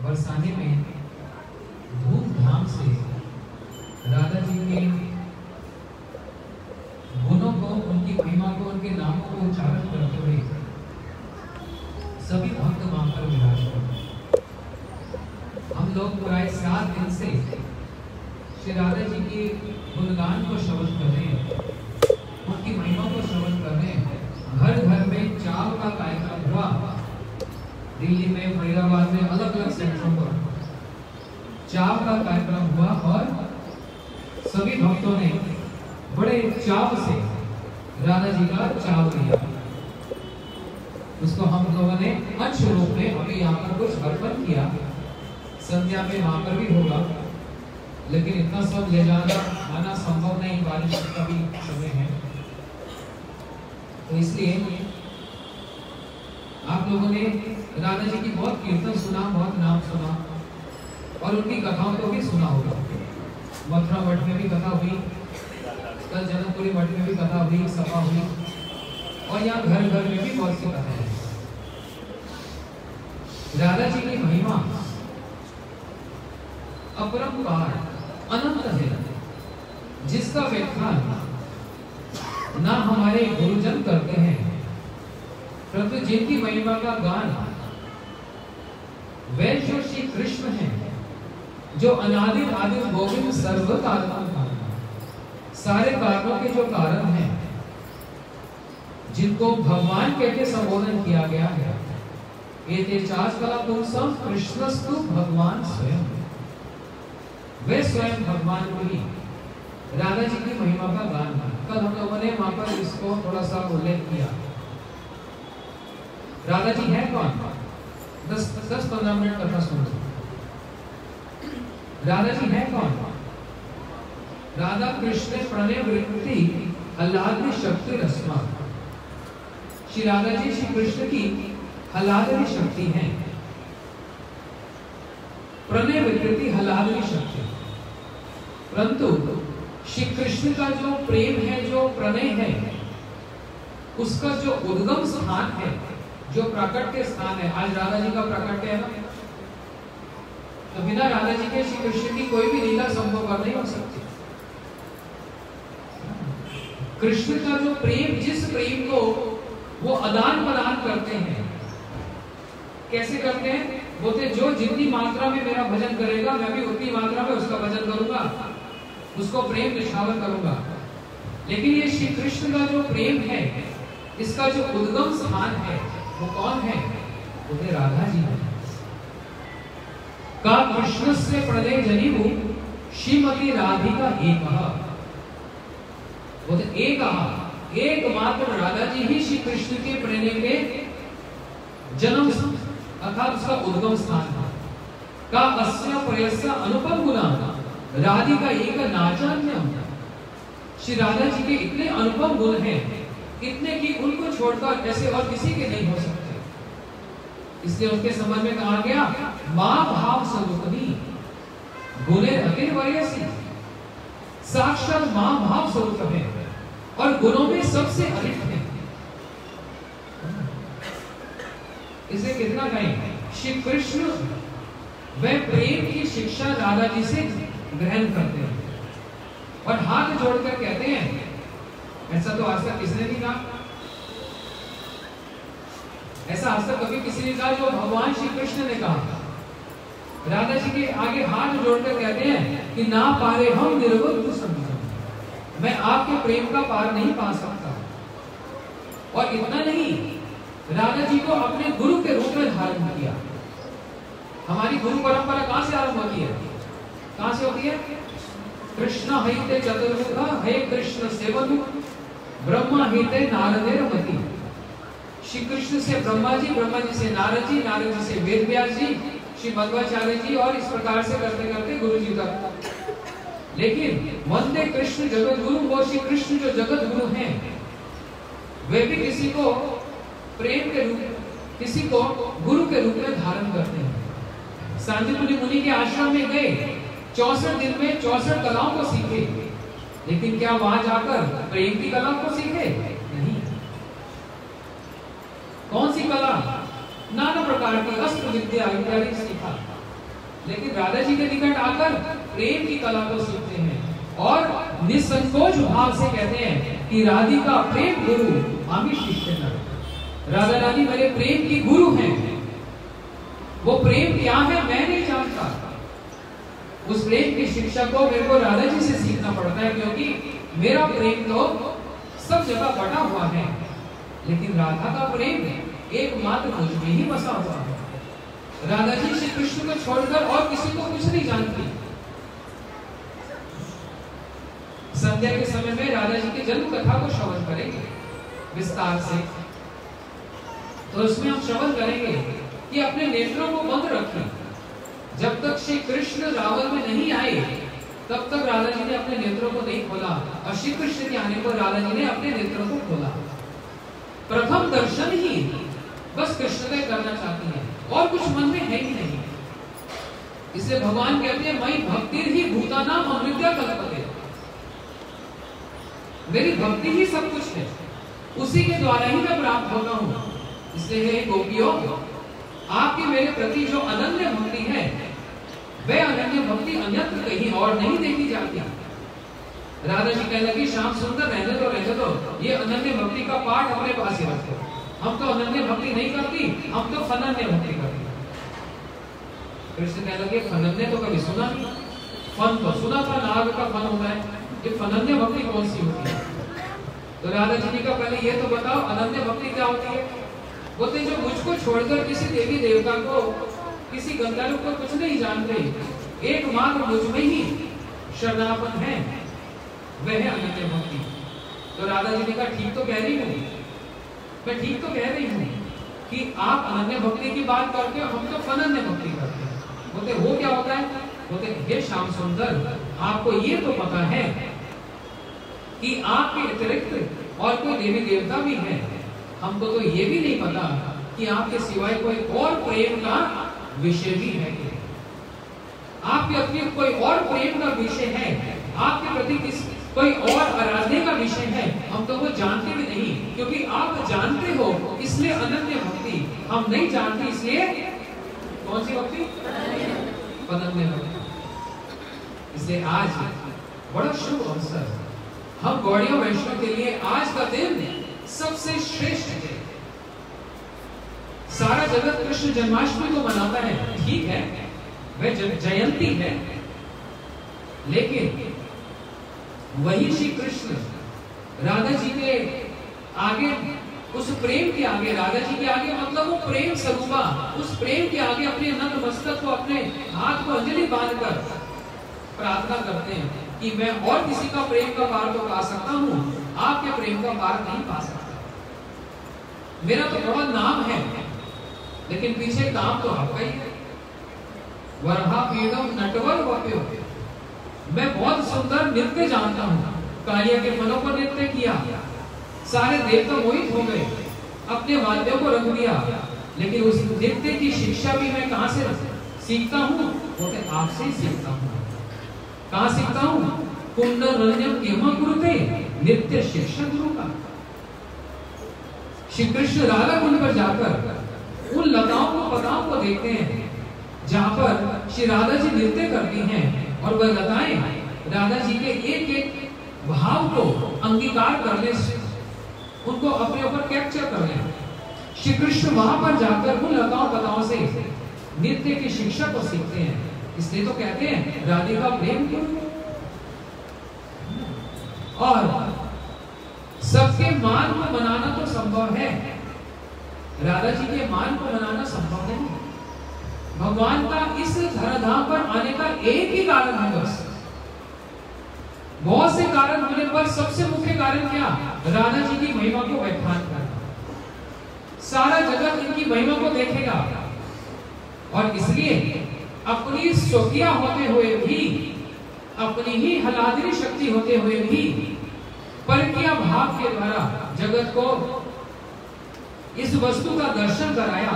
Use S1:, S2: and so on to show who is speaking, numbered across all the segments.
S1: बरसाने में धूमधाम से राधा जी के गुणों को, उनकी महिमा को, उनके नामों को उच्चारण करते हुए सभी भक्त वहां पर विराजमान। हम लोग प्राय 7 दिन से श्री राधा जी के गुणगान को श्रवण कर रहे हैं, उनकी महिमा को श्रवण कर रहे हैं। घर घर में चाव का कार्यक्रम हुआ, दिल्ली में, फरीदाबाद में, अलग अलग सेंटरों पर चाव का कार्यक्रम हुआ और सभी भक्तों ने बड़े चाव से राधा जी का चाव लिया। उसको हम लोगों ने अंश रूप में अभी यहाँ पर कुछ अर्पण किया, संध्या में वहां पर भी होगा, लेकिन इतना सब ले जाना आना संभव नहीं, बारिश का भी समय है। तो इसलिए आप लोगों ने राधा जी की बहुत कीर्तन सुना, बहुत नाम सुना और उनकी कथाओं को भी सुना होगा। मथुरा मठ में भी कथा हुई, कल जनकपुरी मठ में भी कथा हुई, सभा हुई और यहाँ घर घर में भी बहुत सी कथा है। राधा जी की महिमा अपरंपार अनंत है, जिसका व्याख्यान ना हमारे गुरुजन करते हैं, परंतु जिनकी महिमा का गान वे जो श्री कृष्ण हैं, जो अनादि आदि गोविंद सर्व कारण, सारे कारणों के जो कारण हैं, जिनको भगवान कहकर संबोधन किया गया है, ये तेजाज कला पुरुषम कृष्णस्तु भगवान स्वयं, वे स्वयं भगवान को ही राधा जी की महिमा का गान था। कल हम लोगों ने वहां पर इसको थोड़ा सा उल्लेख किया। राधा जी है कौन? 10-15 मिनट कथा सुनो। राधा जी है कौन? राधा कृष्ण प्रणय वृत्ति आह्लादनी शक्ति रस्मा। श्री राधा जी श्री कृष्ण की आह्लादनी शक्ति है, प्रणय विकृति आह्लादनी शक्ति। परंतु श्री कृष्ण का जो प्रेम है, जो प्रणय है, उसका जो उद्गम स्थान है, जो प्राकट्य स्थान है, आज राधा जी का प्राकट्य है ना, तो बिना राधा जी के श्री कृष्ण की कोई भी लीला संभव नहीं हो सकती। कृष्ण का जो प्रेम, जिस प्रेम को वो आदान प्रदान करते हैं, कैसे करते हैं? बोलते जो जितनी मात्रा में मेरा भजन करेगा, मैं भी उतनी मात्रा में उसका भजन करूंगा, उसको प्रेम निछावर करूंगा। लेकिन ये श्री कृष्ण का जो प्रेम है, इसका जो उद्गम स्थान है, वो कौन है? बोलते राधा जी है। का कृष्ण से प्रणय जनिबु श्रीमती राधिका एक, बोलते एकमात्र राधा जी ही श्री कृष्ण के प्रणय के जन्म अर्थात उसका उद्गम स्थान था। का अस्य प्रयस्य अनुपम गुना राधिका एक नाचान्यम। श्री राधा जी के इतने अनुपम गुण हैं, इतने कि उनको छोड़कर ऐसे और किसी के नहीं हो सकते। इसलिए उनके संबंध में कहा गया मां भाव स्वरूपनी गुणे अति वयसी। साक्षात मां भाव स्वरूप है और गुणों में सबसे अधिक है। इसे कितना कहें? श्री कृष्ण वे प्रेम की शिक्षा राधा जी से ग्रहण करते हैं और हाथ जोड़कर कहते हैं, ऐसा तो आज तक किसने नहीं कहा, ऐसा आज तक कभी किसी ने कहा जो भगवान श्री कृष्ण ने कहा। राधा जी के आगे हाथ जोड़कर कहते हैं कि ना पारे हम निर्बुद्ध समझो, मैं आपके प्रेम का पार नहीं पा सकता। और इतना नहीं, राधा जी को अपने गुरु के रूप में धारण किया। हमारी गुरु परंपरा कहां से आरंभ होती है? कहां से होती है? कृष्ण हिते चतुर्मुखा हे कृष्ण सेवनु ब्रह्मा हिते नारदेर मति। श्री कृष्ण से ब्रह्मा जी से नारद जी से वेद व्यास जी, श्री मध्वाचार्य जी, और इस प्रकार से करते करते गुरु जी तक। लेकिन वंदे कृष्ण जगत गुरु, वो श्री कृष्ण जो जगत गुरु हैं, वे भी किसी को प्रेम के रूप, किसी को गुरु के रूप में धारण करते हैं। सांदीपनि मुनि के आश्रम में गए, 64 दिन में 64 कलाओं को सीखे, लेकिन क्या वहां जाकर प्रेम की कला को सीखे? नहीं। कौन सी कला? नाना प्रकार की अस्त्र विद्या इत्यादि सीखा, लेकिन राधा जी के निकट आकर प्रेम की कला को सीखते हैं और निसंकोच भाव से कहते हैं कि राधिका प्रेम गुरु आमी शिष्य नर। राधा रानी मेरे प्रेम की गुरु हैं। वो प्रेम क्या है मैं नहीं जानता, उस प्रेम की शिक्षा को मेरे को राधा जी से सीखना पड़ता है, क्योंकि मेरा प्रेम तो सब जगह बटा हुआ है, लेकिन राधा का प्रेम एकमात्र मुझ में ही बसा हुआ है। राधा जी श्री कृष्ण को छोड़कर और किसी को कुछ नहीं जानती। संध्या के समय में राधा जी की जन्म कथा को श्रवण करेंगे विस्तार से, तो उसमें हम श्रवण करेंगे कि अपने नेत्रों को बंद रखें। जब तक श्री कृष्ण रावण में नहीं आए तब तक राधा जी ने अपने नेत्रों को नहीं खोला, और श्री कृष्ण के आने पर राधा जी ने अपने नेत्रों को खोला। प्रथम दर्शन ही बस कृष्ण में करना चाहती है और कुछ मन में है ही नहीं। इसलिए भगवान कहते हैं मई भक्ति ही भूतानाम अमृत्या कल्पते, मेरी भक्ति ही सब कुछ है, उसी के द्वारा ही मैं प्राप्त होता हूं। इसलिए हे गोपियों, आपकी मेरे प्रति जो अनन्य भक्ति है वह अनन्य भक्ति अन्यत्र कहीं और नहीं देखी जाती। राधा जी कहने लगी श्याम सुंदर रहने दो, ये अनन्य भक्ति का पाठ अपने पास ही रखो। हम तो अनन्य भक्ति नहीं करती, हम तो फनन्य भक्ति करती। कृष्ण कहने लगे फनन्य तो कभी सुना नहीं, फन तो सुना था, नाग का फन होता है, ये फनन्य भक्ति कौन सी होती है? तो राधा जी ने कहा पहले ये तो बताओ अनन्य भक्ति क्या होती है? बोलते जो मुझको छोड़कर किसी देवी देवता को, किसी गंधर्व को कुछ नहीं जानते, एकमात्र मुझ में ही शरणापन है, वह है अनन्य भक्ति। तो राधा जी ने कहा ठीक तो कह रही हूँ, मैं ठीक तो कह रही हूँ कि आप अनन्य भक्ति की बात करते हो, हम तो फनन्य भक्ति करते हैं। बोलते वो क्या होता है? बोलते हे श्याम सुंदर, आपको ये तो पता है कि आपके अतिरिक्त और कोई देवी देवता भी है, हमको तो ये भी नहीं पता कि आपके सिवाय कोई और प्रेम का विषय भी है। आपके अपने कोई और प्रेम का विषय है, आपके प्रति कोई और आराधने का विषय है, हम तो वो जानते भी नहीं। क्योंकि आप जानते हो इसलिए अनन्य भक्ति, हम नहीं जानते इसलिए कौन सी भक्ति? अनन्य भक्ति। इसलिए आज बड़ा शुभ अवसर, हम गौड़िया वैष्णव के लिए आज का दिन सबसे श्रेष्ठ है। सारा जगत कृष्ण जन्माष्टमी को मनाता है, ठीक है, वह जयंती है, लेकिन वही श्री कृष्ण राधा जी के आगे, उस प्रेम के आगे, राधा जी के आगे मतलब वो प्रेम स्वरूपा, उस प्रेम के आगे अपने नंद मस्तक को, अपने हाथ को अंजलि बांधकर प्रार्थना करते हैं कि मैं और किसी का प्रेम का पार तो पा सकता हूं, आपके प्रेम का पार नहीं पा सकता। मेरा तो बड़ा नाम है, लेकिन पीछे काम तो आपका ही है। वरहा पीड़म नटवर वप्यो, मैं बहुत सुंदर नृत्य जानता हूँ, कालिया के फलों पर नृत्य किया, सारे देवता मोहित हो गए, अपने वाद्यों को रख दिया, लेकिन उस नृत्य की शिक्षा भी मैं कहां से सीखता हूँ? बोलते आपसे ही सीखता हूँ। कहां सीखता हूँ? कुंडल रंजन केमा गुरुते, नृत्य शिक्षा गुरु का। श्री कृष्ण राधा कुंड पर जाकर उन लताओं को, पताओं को देखते हैं जहां पर श्री राधा जी नृत्य करती हैं, और वह लताएं राधा जी के एक एक भाव को अंगीकार करने से, उनको अपने ऊपर कैप्चर कर लें। श्री कृष्ण वहां पर जाकर उन लताओं पताओं से नृत्य की शिक्षा को सीखते हैं। इसलिए तो कहते हैं राधिका प्रेम गुरु। और सबके मान को मनाना तो संभव है, राधा जी के मान को मनाना संभव नहीं। भगवान का इस धराधाम पर आने का एक ही कारण है बस, बहुत से कारण होने पर सबसे मुख्य कारण क्या? राधा जी की महिमा को व्याख्यान करना। सारा जगत इनकी महिमा को देखेगा, और इसलिए अपनी स्वकीय होते हुए भी, अपनी ही हलादरी शक्ति होते हुए भी, परकीय भाव के द्वारा जगत को इस वस्तु का दर्शन कराया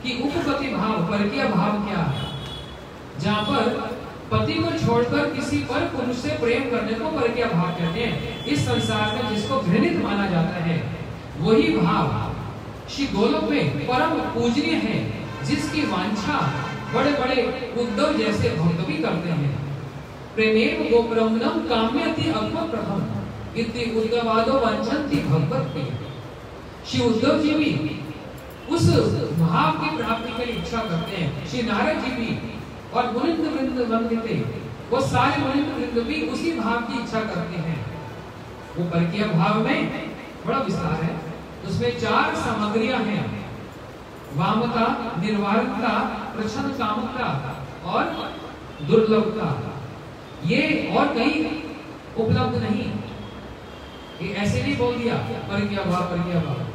S1: कि उपपति भाव, परकीय भाव क्या है, जहां पर पति को छोड़कर किसी पर पुरुष से प्रेम करने को परकीय भाव कहते हैं। इस संसार में जिसको घृणित माना जाता है, वही भाव श्री गोलोक में परम पूजनीय है, जिसकी वांछा बड़े बड़े उद्धव जैसे भक्त भी करते हैं। प्रेमेव गोप्रमनम काम्यति अल्पप्रथम इति उद्धवादो वांछन्ति भगवत प्रिय। श्री उद्धव जी भी उस भाव की प्राप्ति के लिए इच्छा करते हैं। श्री नारद जी भी और मुनिंद्र वृंद वंदिते, वो सारे मुनिंद्र वृंद भी उसी भाव की इच्छा करते हैं। वो परकीय भाव में बड़ा विस्तार है, उसमें 4 सामग्रियां हैं, वामता, निर्वाणता, प्रच्छन्न कामता और दुर्लभता। ये और कहीं उपलब्ध नहीं, ये ऐसे नहीं बोल दिया परकीय भाव,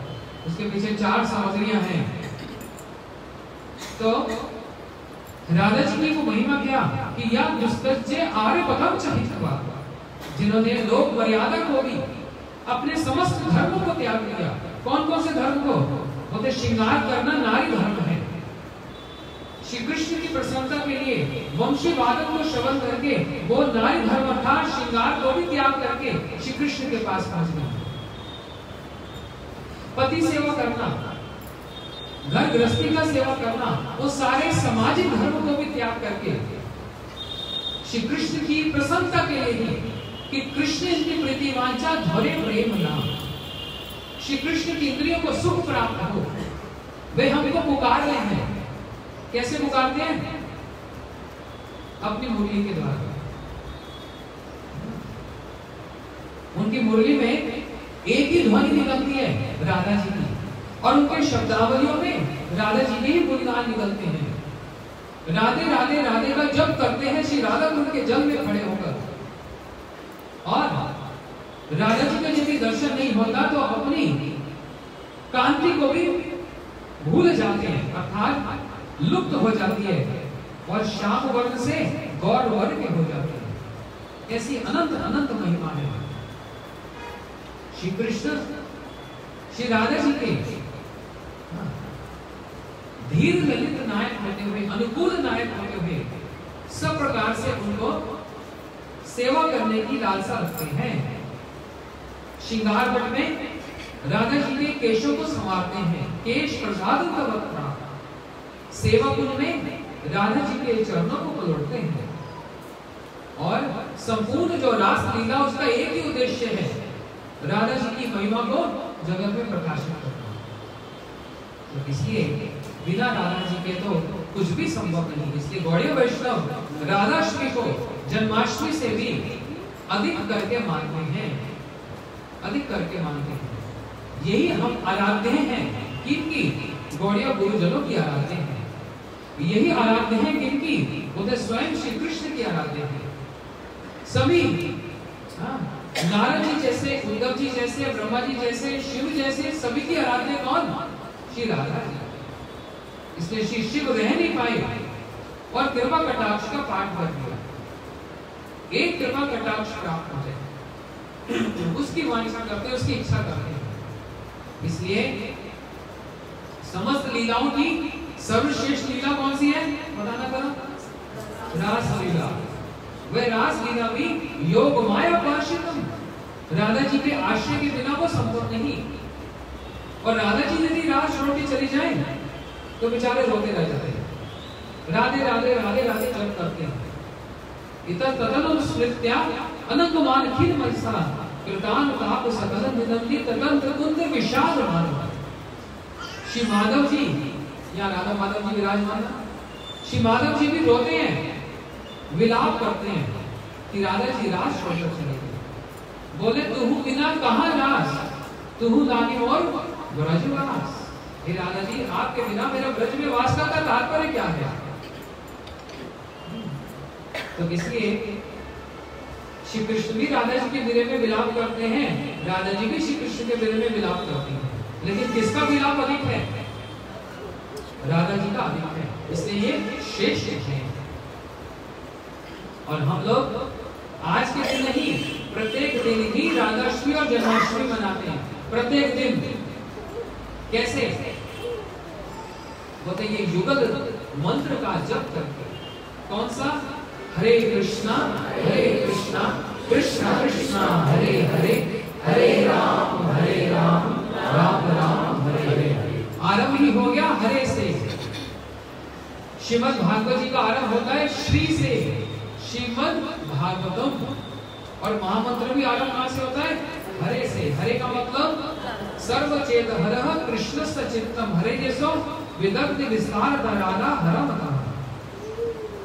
S1: उसके पीछे 4 सामग्रियां हैं। तो राधा जी की वो महिमा क्या कि या दुस्तज्जे आर्यपथम चहित्वा, जिन्होंने लोक मर्यादा को भी, अपने समस्त धर्म को त्याग दिया। कौन कौन से धर्म को? बोलते श्रृंगार करना नारी धर्म है। श्री कृष्ण की प्रसन्नता के लिए वंशी वादन को श्रवण करके वो नारी धर्म अर्थात श्रृंगार को भी त्याग करके श्री कृष्ण के पास पहुंचना। पति सेवा करना, घर गृहस्थी का सेवा करना, वो सारे सामाजिक धर्म को भी त्याग करके श्री कृष्ण की प्रसन्नता के लिए ही कि कृष्ण इनकी प्रीति वांछा धोरे प्रेम नाम, श्री कृष्ण की इंद्रियों को सुख प्राप्त हो, वे हमको पुकार रहे हैं। कैसे पुकारते हैं? अपनी मुरली के द्वारा। उनकी मुरली में एक ही ध्वनि निकलती है राधा जी की, और उनके शब्दावलियों में राधा जी के ही गुणगान निकलते हैं। राधे राधे राधे का जप करते हैं श्री राधा कुंड के जल में खड़े होकर, और राधा जी का यदि दर्शन नहीं होता तो अपनी कांति को भी भूल जाते हैं, अर्थात लुप्त हो जाती है, और श्याम वर्ण से गौर वर्ण के हो जाते हैं। ऐसी अनंत अनंत महिमा है श्री कृष्ण, श्री राधा जी के धीर ललित नायक होते हुए, अनुकूल नायक होते हुए, सब प्रकार से उनको सेवा करने की लालसा रखते हैं। श्रृंगार भट्ट में राधा जी के केशों को संवारते हैं, केश प्रसाद का वक्ता। सेवा कुंड में राधा जी के चरणों को पलटते हैं, और संपूर्ण जो रास लीला उसका एक ही उद्देश्य है, राधा जी की महिमा को जगत में प्रकाशित करना। तो इसलिए बिना राधा जी के तो कुछ भी संभव नहीं। इसलिए गौड़ीय वैष्णव राधाष्टमी को जन्माष्टमी से भी अधिक करके मानते हैं, अधिक करके मानते हैं। यही हम आराध्य हैं, किनकी? गौड़ीय गुरुजनों की आराध्य हैं। यही आराध्य हैं किनकी? बोलते स्वयं श्री कृष्ण की आराध्य हैं। सभी नारद जी जैसे, उद्धव जी जैसे, ब्रह्मा जी जैसे, शिव जैसे, सभी की आराध्य कौन? श्री राधा जी। इसलिए श्री शिव रह नहीं पाए और कृपा कटाक्ष का पाठ कर दिया। एक कृपा कटाक्ष प्राप्त हो जाए, उसकी वांछा करते हैं, उसकी इच्छा करते हैं। इसलिए समस्त लीलाओं की सर्वश्रेष्ठ लीला कौन सी है? बताना करो। रास लीला। वह रास लीला भी योग माया पार्षितम, राधा जी के आश्रय के बिना वो संभव नहीं। और राधा जी यदि रास छोड़ के चली जाए तो बेचारे रोते रह जाते हैं। राधे राधे राधे राधे जप करते हैं। इतर तदनु स्मृत्या अनंतमान खिन मनसा कृतान ताप सकल निदंती तदंत्र कुंद विशाल मानव। श्री माधव जी, यहाँ राधा माधव जी विराजमान, श्री माधव जी भी रोते हैं, विलाप करते हैं कि राधा जी रास छोड़कर चले गए। बोले तुहु बिना कहाँ रास, तुहु लागी और ब्रजवास। हे राधा जी, आपके बिना मेरा ब्रज में वास का तात्पर्य क्या है? तो इसलिए श्री कृष्ण भी राधा जी के विरह में विलाप करते हैं, राधा जी भी श्री कृष्ण के विरह में विलाप करते हैं। लेकिन किसका विलाप अधिक है? राधा जी का अधिक है। इसलिए ये श्रेष्ठ है। और हम लोग आज के दिन नहीं, प्रत्येक दिन ही राधाष्टमी और जन्माष्टमी मनाते हैं। प्रत्येक दिन कैसे? बोलते ये युगल मंत्र का जप करके। कौन सा? हरे कृष्णा कृष्णा कृष्णा हरे हरे, हरे राम राम राम हरे हरे। आरंभ ही हो गया हरे से। श्रीमद् भागवत जी का आरंभ होता है श्री से, श्रीमद् भागवतम, और महामंत्र भी आरंभ कहां से होता है? हरे से। हरे का मतलब सर्वचेत हरः कृष्णस्य चित्तम हरे जैसो विदग्ध विस्तार राधा हरमता।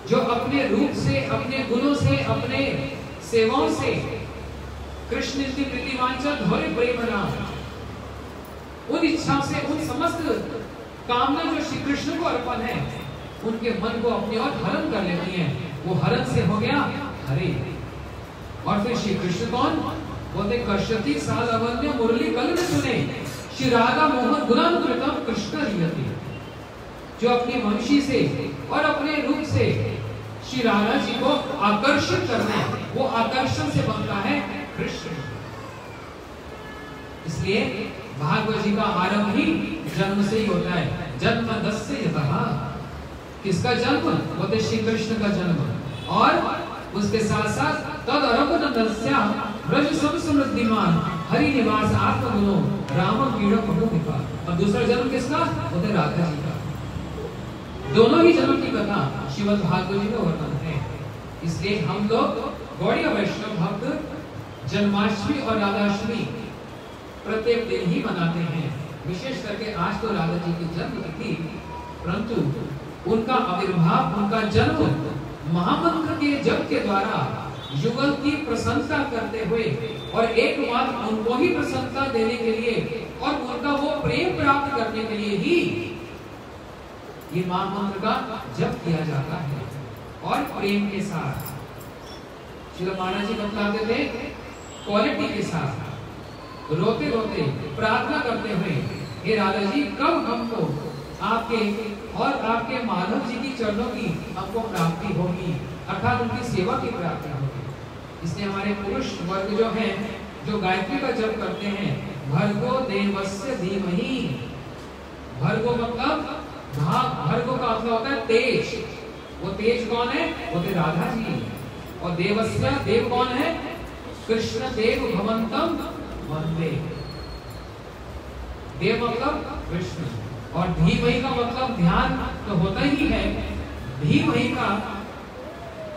S1: जो अपने रूप से, अपने गुणों से, अपने सेवाओं से कृष्ण की प्रीति वांछा धौरे प्रेम नाम, उन इच्छा से, उन समस्त कामना जो श्री कृष्ण को अर्पण है, उनके मन को अपने और हरण कर लेती हैं। वो हरण से हो गया हरे। और फिर श्री कृष्ण कौन? बोलते कश्यति साल अवन्य मुरली कल में सुने श्री राधा मोहन गुणानुकृतम कृष्ण रियति। जो अपनी वंशी से और अपने रूप से श्री राधा जी को आकर्षित करना, वो आकर्षण से बनता है कृष्ण। इसलिए भागवत जी का आरंभ ही जन्म से ही होता है। जन्म दस्य यतः, किसका जन्म? बोलते श्री कृष्ण का जन्म। और उसके साथ साथ तद अरबनंदस्या ब्रज सब समृद्धिमान हरि निवास आत्मगुणो राम पीड़ो प्रभुमिका। और दूसरा जन्म किसका? बोलते राधा जी का। दोनों ही जन्म की कथा श्रीमद् भागवत जी में वर्णन है। इसलिए हम लोग गौड़ीय वैष्णव भक्त जन्माष्टमी और राधाष्टमी प्रत्येक दिन ही मनाते हैं। विशेष करके आज तो राधा जी की जन्म तिथि, परंतु उनका आविर्भाव, उनका जन्म महामंत्र के जप के द्वारा युगल की प्रशंसा करते हुए और एकमात्र उनको ही प्रसन्नता देने के लिए और उनका वो प्रेम प्राप्त करने के लिए ही ये महामंत्र का जप किया जाता है। और प्रेम के साथ श्री महाराज जी बतलाते थे, क्वालिटी के साथ, रोते रोते प्रार्थना करते हुए, हे राधा जी कब हमको आपके और आपके माधव जी की चरणों की हमको प्राप्ति होगी, अर्थात उनकी सेवा की प्राप्ति होगी। इसलिए हमारे पुरुष वर्ग जो हैं, जो गायत्री का जप करते हैं, भर्गो देवस्य धीमहि। भर्गो मतलब भर्गो का मतलब होता है तेज। वो तेज कौन है? वो तो राधा जी। और देवस्य, देव कौन है? कृष्ण देव भवंतम वंदे। देव मतलब कृष्ण। और धीमहि का मतलब ध्यान तो होता ही है। धीमहि का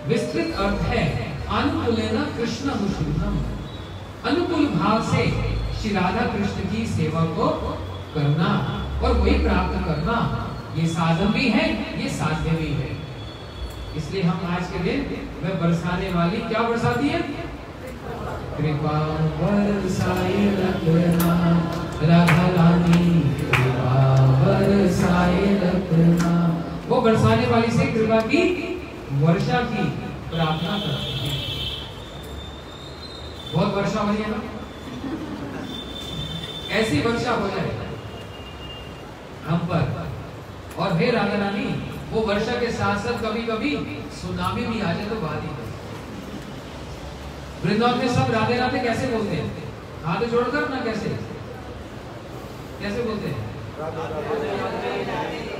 S1: विस्तृत अर्थ है अनुकूलेन कृष्ण मुषुनम, अनुकूल भाव से श्री राधा कृष्ण की सेवा को करना और वही प्राप्त करना। ये साधन भी है, ये साध्य भी है। इसलिए हम आज के दिन वह बरसाने वाली क्या बरसाती है? कृपा बरसाए रखना राधा रानी, कृपा बरसाए रखना। वो बरसाने वाली से कृपा की वर्षा की प्रार्थना करते हैं। बहुत वर्षा हो रही है ना, ऐसी वर्षा हो जाए हम पर। और हे राधा रानी, वो वर्षा के साथ साथ कभी कभी सुनामी भी आ जाए तो बात ही है। वृंदावन में सब राधे राधे कैसे बोलते हैं? हाथ जोड़कर ना, कैसे कैसे बोलते हैं?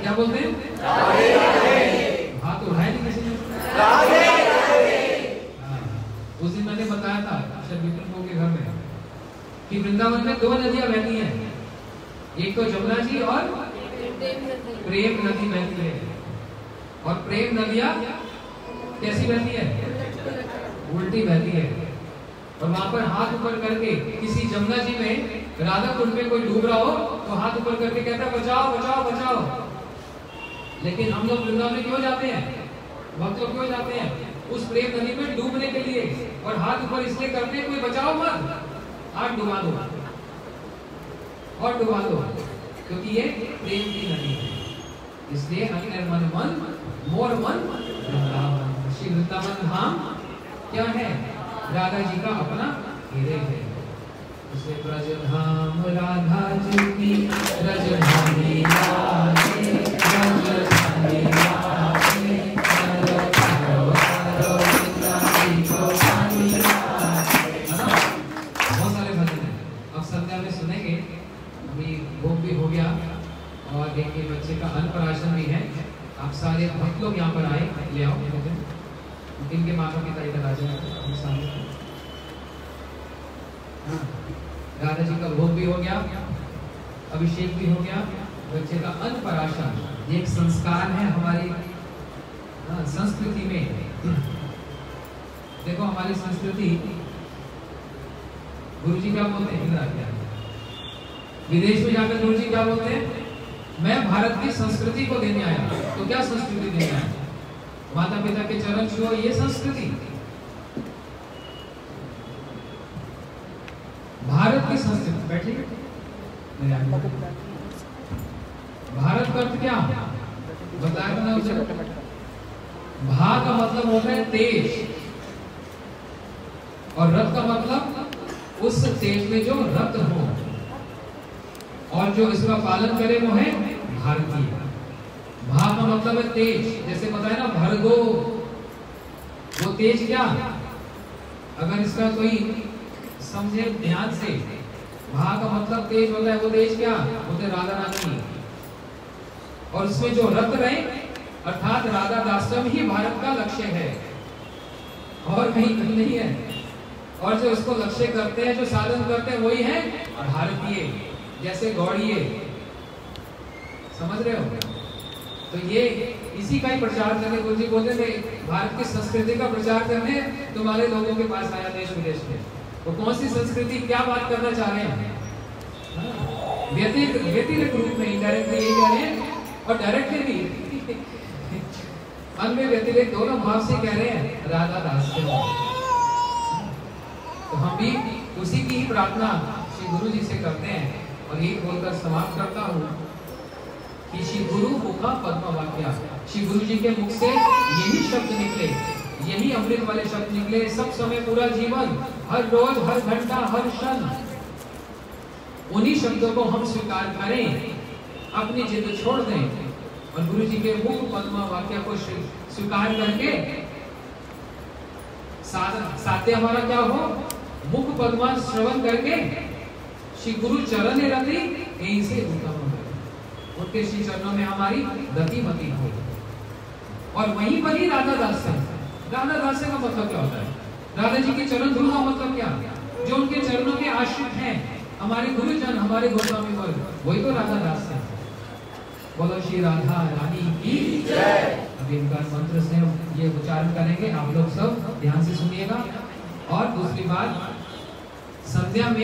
S1: क्या बोलते हैं? हाथ उठाए नहीं किसी ने। उस दिन मैंने बताया था शर्मिंदर के घर में कि वृंदावन में 2 नदियां बहती हैं, एक तो जमुना जी और प्रेम नदी बहती है। और प्रेम नदियां कैसी बहती है? उल्टी बहती है। और वहां पर हाथ ऊपर करके किसी जमुना जी में राधा कुंड में कोई डूब रहा हो तो हाथ ऊपर करके कहता है बचाओ बचाओ बचाओ। लेकिन हम लोग वृंदावन में क्यों जाते हैं? भक्त लोग क्यों जाते हैं? उस प्रेम नदी में डूबने के लिए। और हाथ ऊपर इसलिए करते हैं कोई बचाओ मत, हाथ डुबा दो और डुबा दो, क्योंकि ये प्रेम की नदी है। इसलिए अनिल मन मन मोर मन वृंदावन। श्री वृंदावन धाम क्या है? राधा जी का अपना हृदय है। इसलिए ब्रज धाम राधा जी की रजधानी लागे, रजधानी लागे, बहुत सारे भजन हैं, अब संध्या में सुनेंगे। अभी भोग भी हो गया और एक बच्चे का अन्नप्राशन भी है। आप सारे भक्त लोग यहाँ पर आए, ले आओ भजन। इनके माता पिता इधर आ जाए सामने। राधा जी का भोग भी हो गया, अभिषेक भी हो गया, बच्चे का अन्नप्राशन। ये एक संस्कार है हमारे संस्कृति में देखो, हमारी संस्कृति, गुरुजी क्या बोलते हैं, इधर क्या विदेश में जाकर गुरुजी क्या बोलते हैं, मैं भारत की संस्कृति को देने आया। तो क्या संस्कृति देने आया? माता पिता के चरण छुओ, ये संस्कृति। भारत की संस्कृति, बैठिए। भारत का अर्थ क्या बताया ना उसे? भा का मतलब होता है तेज, और रथ का मतलब उस तेज में जो रथ हो, और जो इसका पालन करे वो है भारतीय। भा का मतलब है तेज, जैसे बताया ना भरगो, वो तेज क्या, अगर इसका कोई समझे ध्यान से, भा का मतलब तेज होता है, वो तेज क्या होते, राधा रानी। और उसमें जो रत रहे, अर्थात राधा दासम ही भारत का लक्ष्य है, और कहीं नहीं है। और जो इसको लक्ष्य करते हैं, जो साधन करते हैं, वही है भारतीय, जैसे गौड़िए, समझ रहे हो? तो ये इसी का ही प्रचार करने, गुरुजी बोलते थे भारत की संस्कृति का प्रचार करने तुम्हारे लोगों के पास आया देश विदेश में। तो कौन सी संस्कृति, क्या बात करना चाह रहे हैं? व्यतिरिक्त रूप में इनडायरेक्टली यही कह रहे हैं, और डायरेक्टली भी मन में व्यतिरिक्त दोनों भाव से कह रहे हैं राधा दास। तो हम भी उसी की ही प्रार्थना श्री गुरु जी से करते हैं, और यही बोलकर समाप्त करता हूँ कि श्री गुरु मुखा पद्म वाक्या, श्री गुरु जी के मुख से यही शब्द निकले, यही अमृत वाले शब्द निकले सब समय, पूरा जीवन, हर रोज, हर घंटा, हर क्षण उन्हीं शब्दों को हम स्वीकार करें, अपनी जिद छोड़ दें, और गुरु जी के मुख पद्म वाक्य को स्वीकार करके साध्य हमारा क्या हो, मुख पद्मा श्रवण करके श्री गुरु चरण रति यहीं से उत्तम हो, उनके श्री चरणों में हमारी रति मति हो, और वहीं पर ही राधा दास है। राधा दास का मतलब क्या होता है? राधा जी के चरण धूल का मतलब क्या? जो उनके चरणों के आश्रित हैं, हमारे गुरुजन, हमारे गोस्वामी वर्ग, वही तो राधा दास है। बोलो श्री राधा रानी की जय। अभी इनका मंत्र से ये उच्चारण करेंगे, आप लोग सब ध्यान से सुनिएगा। और दूसरी बात, संध्या में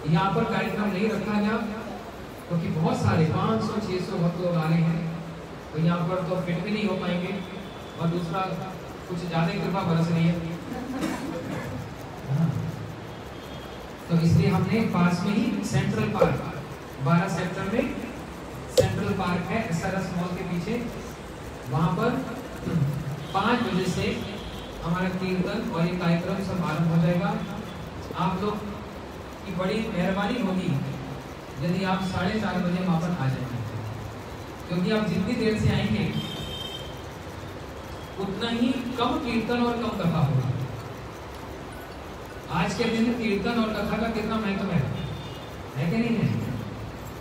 S1: यहाँ पर कार्यक्रम नहीं रखा गया, क्योंकि बहुत सारे 500-600 भक्त लोग आ रहे हैं, तो यहाँ पर तो फिट भी नहीं हो पाएंगे, और दूसरा कुछ ज्यादा कृपा बरस रही है, तो इसलिए हमने पास में ही सेंट्रल पार्क, 12 सेक्टर में सेंट्रल पार्क है SRS मॉल के पीछे, वहां पर 5 बजे से हमारा कीर्तन और ये कार्यक्रम सब आरंभ हो जाएगा। आप लोग की बड़ी मेहरबानी होगी यदि आप 4:30 बजे वहां पर आ जाएंगे, क्योंकि आप जितनी देर से आएंगे उतना ही कम कीर्तन और कम कथा होगा। आज के दिन कीर्तन और कथा का कितना महत्व है कि नहीं है?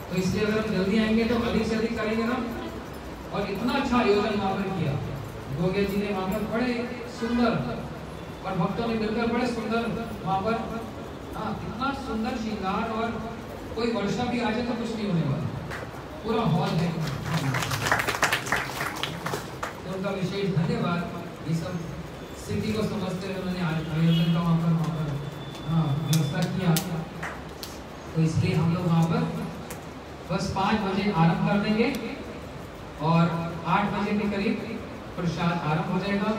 S1: तो इसलिए अगर हम जल्दी आएंगे तो अधिक से अधिक करेंगे ना। और इतना अच्छा आयोजन वहां पर किया गोगे जी ने, वहां पर बड़े सुंदर, और भक्तों ने मिलकर बड़े सुंदर वहां पर, इतना सुंदर श्रृंगार, और कोई वर्षा भी आ जाए तो कुछ नहीं होने वाला, पूरा हॉल है। तो उनका विशेष धन्यवाद, ये सब स्थिति को समझते हुए उन्होंने आयोजन का वहाँ पर व्यवस्था किया। तो इसलिए हम लोग वहाँ पर बस 5 बजे आरंभ कर देंगे, और 8 बजे के करीब प्रसाद आरंभ हो जाएगा।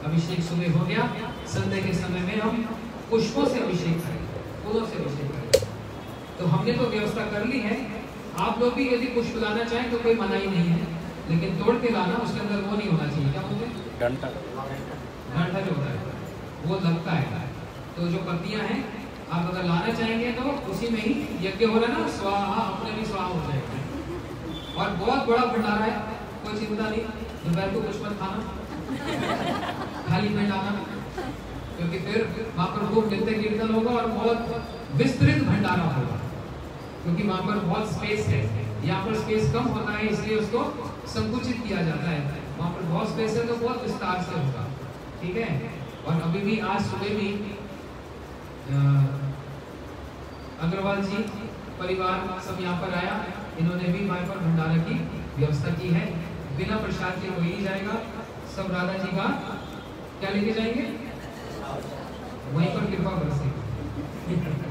S1: अभिषेक सुबह हो गया, संध्या के समय में हम पुष्पों से अभिषेक करेंगे, फूलों से अभिषेक करेंगे। तो हमने तो व्यवस्था कर ली है, आप लोग भी यदि पुष्प लाना चाहें तो कोई मनाही नहीं है, लेकिन तोड़ के लाना, उसके अंदर वो नहीं होना चाहिए, क्या बोलते हैं, घंटा जो होता है वो लगता है। तो जो पत्तियां हैं आप अगर लाना चाहेंगे तो उसी में ही यज्ञ हो रहा है ना, स्वाहा, अपने भी स्वाहा हो जाएगा। और बहुत बड़ा भंडारा है, कोई चिंता नहीं, दोपहर को कुछ मत खाना, खाली पेट आना, क्योंकि फिर वहाँ पर खूब नृत्य कीर्तन होगा और बहुत विस्तृत भंडारा होगा, क्योंकि वहाँ पर बहुत स्पेस है। यहाँ पर स्पेस कम होता है, इसलिए उसको संकुचित किया जाता है। वहाँ पर बहुत स्पेस है तो बहुत विस्तार से होगा, ठीक है। और अभी भी आज सुबह भी अग्रवाल जी परिवार सब यहाँ पर आया, इन्होंने भी वहाँ पर भंडारा की व्यवस्था की है। बिना प्रसाद के कोई नहीं जाएगा, सब राधा जी का क्या लेके जाएंगे, वहीं पर कृपा बरसेगी।